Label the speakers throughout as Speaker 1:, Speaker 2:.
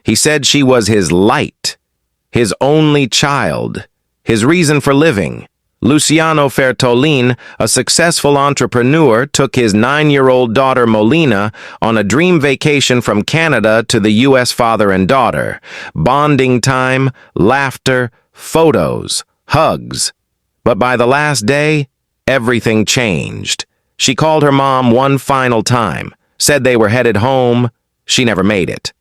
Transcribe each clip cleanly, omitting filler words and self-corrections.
Speaker 1: He said she was his light, his only child, his reason for living. Luciano Frattolin, a successful entrepreneur, took his 9-year-old daughter Melina on a dream vacation from Canada to the U.S. father and daughter. Bonding time, laughter, photos, hugs. But by the last day, everything changed. She called her mom one final time, said they were headed home. She never made it.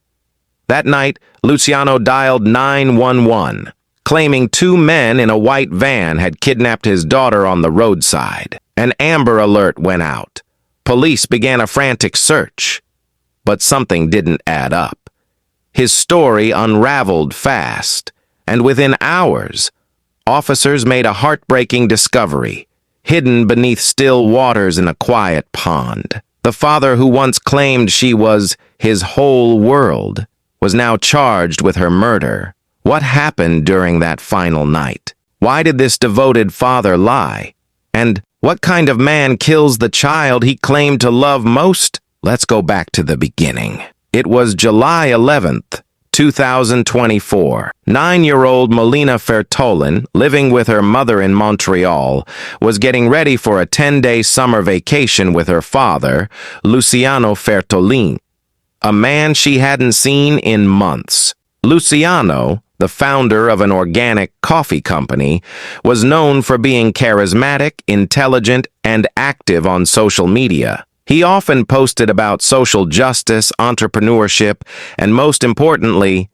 Speaker 1: That night, Luciano dialed 911. Claiming 2 men in a white van had kidnapped his daughter on the roadside. An Amber Alert went out. Police began a frantic search. But something didn't add up. His story unraveled fast, and within hours, officers made a heartbreaking discovery, hidden beneath still waters in a quiet pond. The father who once claimed she was his whole world was now charged with her murder. What happened during that final night? Why did this devoted father lie? And what kind of man kills the child he claimed to love most? Let's go back to the beginning. It was July 11th, 2024. 9-year-old Melina Frattolin, living with her mother in Montreal, was getting ready for a 10-day summer vacation with her father, Luciano Frattolin, a man she hadn't seen in months. Luciano, the founder of an organic coffee company, was known for being charismatic, intelligent, and active on social media. He often posted about social justice, entrepreneurship, and most importantly,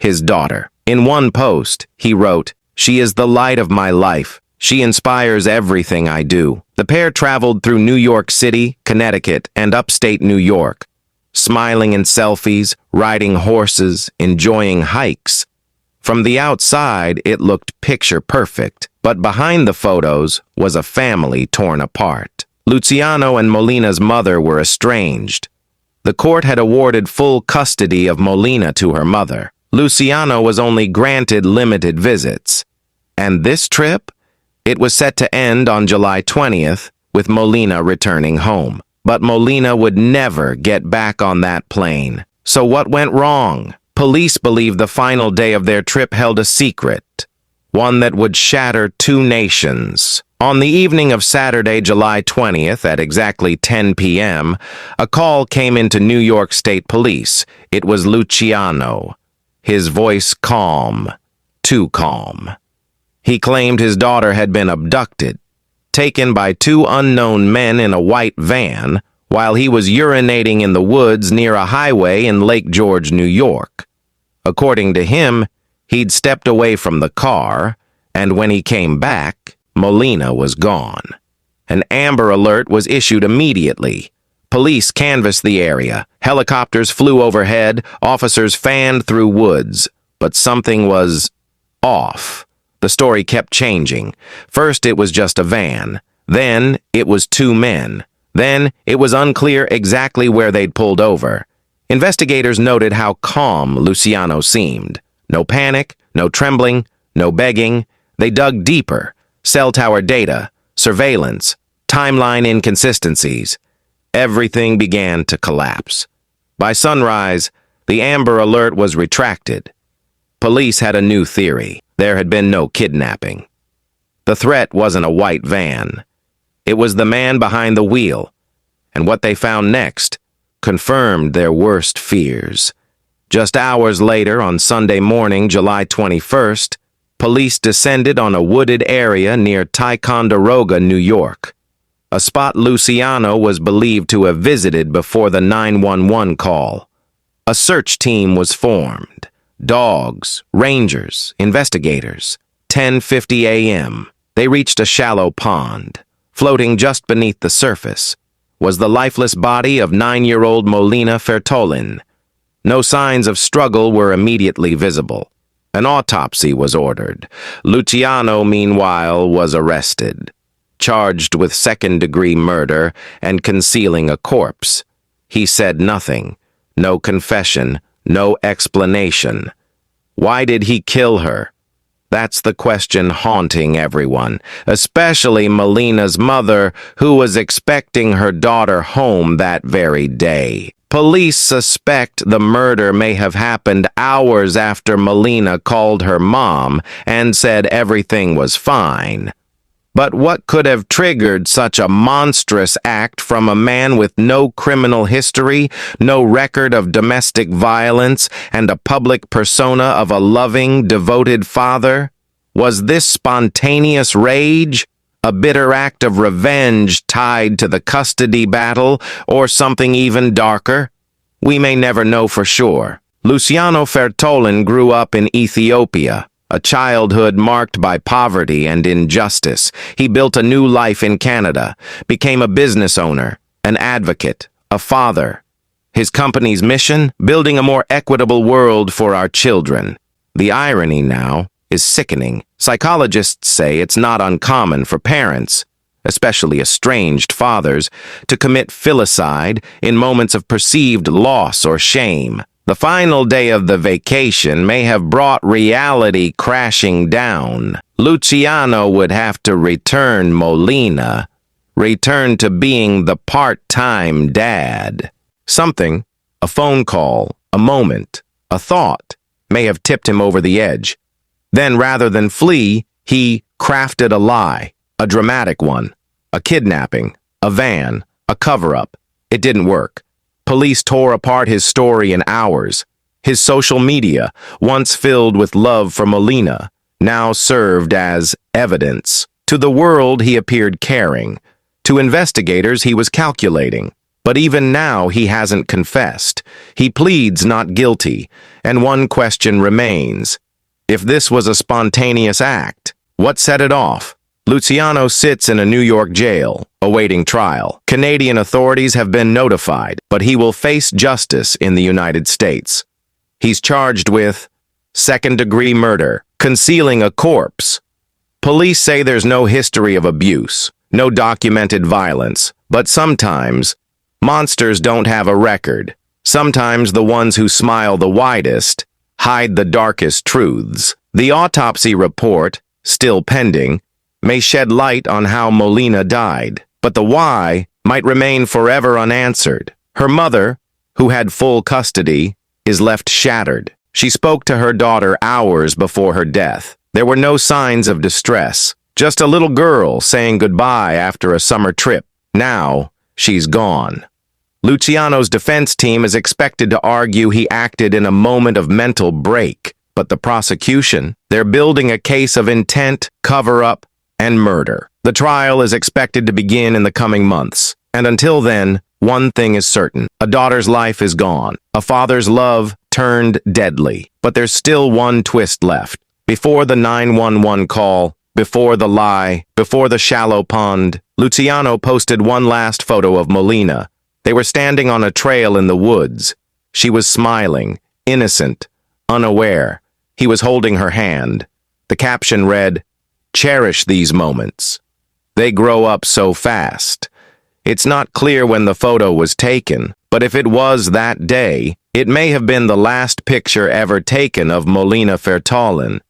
Speaker 1: his daughter. In one post, he wrote, "She is the light of my life. She inspires everything I do." The pair traveled through New York City, Connecticut, and upstate New York, smiling in selfies, riding horses, enjoying hikes. From the outside, it looked picture perfect, but behind the photos was a family torn apart. Luciano and Melina's mother were estranged. The court had awarded full custody of Melina to her mother. Luciano was only granted limited visits. And this trip? It was set to end on July 20th, with Melina returning home. But Melina would never get back on that plane. So what went wrong? Police believe the final day of their trip held a secret, one that would shatter 2 nations. On the evening of Saturday, July 20th, at exactly 10 p.m., a call came into New York State Police. It was Luciano, his voice calm, too calm. He claimed his daughter had been abducted, taken by 2 unknown men in a white van, while he was urinating in the woods near a highway in Lake George, New York. According to him, he'd stepped away from the car, and when he came back, Melina was gone. An Amber Alert was issued immediately. Police canvassed the area. Helicopters flew overhead. Officers fanned through woods. But something was off. The story kept changing. First, it was just a van. Then, it was 2 men. Then, it was unclear exactly where they'd pulled over. Investigators noted how calm Luciano seemed. No panic, no trembling, no begging. They dug deeper. Cell tower data, surveillance, timeline inconsistencies. Everything began to collapse. By sunrise, the Amber Alert was retracted. Police had a new theory. There had been no kidnapping. The threat wasn't a white van. It was the man behind the wheel. And what they found next confirmed their worst fears. Just hours later, on Sunday morning, July 21st, police descended on a wooded area near Ticonderoga, New York, a spot Luciano was believed to have visited before the 911 call. A search team was formed. Dogs, rangers, investigators. 10:50 a.m. They reached a shallow pond. Floating just beneath the surface was the lifeless body of 9-year-old Melina Frattolin. No signs of struggle were immediately visible. An autopsy was ordered. Luciano, meanwhile, was arrested, charged with second-degree murder and concealing a corpse. He said nothing, no confession, no explanation. Why did he kill her? That's the question haunting everyone, especially Melina's mother, who was expecting her daughter home that very day. Police suspect the murder may have happened hours after Melina called her mom and said everything was fine. But what could have triggered such a monstrous act from a man with no criminal history, no record of domestic violence, and a public persona of a loving, devoted father? Was this spontaneous rage, a bitter act of revenge tied to the custody battle, or something even darker? We may never know for sure. Luciano Frattolin grew up in Ethiopia, a childhood marked by poverty and injustice. He built a new life in Canada, became a business owner, an advocate, a father. His company's mission? Building a more equitable world for our children. The irony now is sickening. Psychologists say it's not uncommon for parents, especially estranged fathers, to commit filicide in moments of perceived loss or shame. The final day of the vacation may have brought reality crashing down. Luciano would have to return Melina, return to being the part-time dad. Something, a phone call, a moment, a thought, may have tipped him over the edge. Then, rather than flee, he crafted a lie, a dramatic one, a kidnapping, a van, a cover-up. It didn't work. Police tore apart his story in hours. His social media, once filled with love for Melina, now served as evidence. To the world, he appeared caring. To investigators, he was calculating. But even now, he hasn't confessed. He pleads not guilty, and one question remains. If this was a spontaneous act, what set it off? Luciano sits in a New York jail, awaiting trial. Canadian authorities have been notified, but he will face justice in the United States. He's charged with second-degree murder, concealing a corpse. Police say there's no history of abuse, no documented violence, but sometimes monsters don't have a record. Sometimes the ones who smile the widest hide the darkest truths. The autopsy report, still pending, may shed light on how Melina died, but the why might remain forever unanswered. Her mother, who had full custody, is left shattered. She spoke to her daughter hours before her death. There were no signs of distress, just a little girl saying goodbye after a summer trip. Now, she's gone. Luciano's defense team is expected to argue he acted in a moment of mental break, but the prosecution, they're building a case of intent, cover-up, and murder. The trial is expected to begin in the coming months, and until then, one thing is certain. A daughter's life is gone. A father's love turned deadly. But there's still one twist left. Before the 911 call, before the lie, before the shallow pond, Luciano posted one last photo of Melina. They were standing on a trail in the woods. She was smiling, innocent, unaware. He was holding her hand. The caption read, "Cherish these moments. They grow up so fast." It's not clear when the photo was taken, but if it was that day, it may have been the last picture ever taken of Melina Frattolin.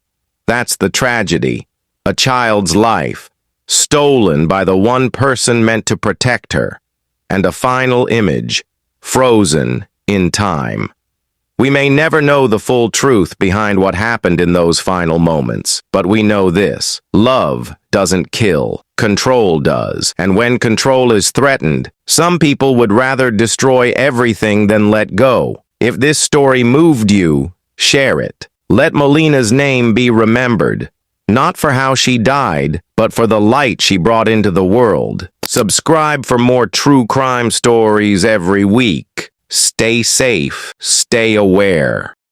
Speaker 1: That's the tragedy. A child's life, stolen by the one person meant to protect her, and a final image, frozen in time. We may never know the full truth behind what happened in those final moments, but we know this: love doesn't kill, control does. And when control is threatened, some people would rather destroy everything than let go. If this story moved you, share it. Let Melina's name be remembered, not for how she died, but for the light she brought into the world. Subscribe for more true crime stories every week. Stay safe, stay aware.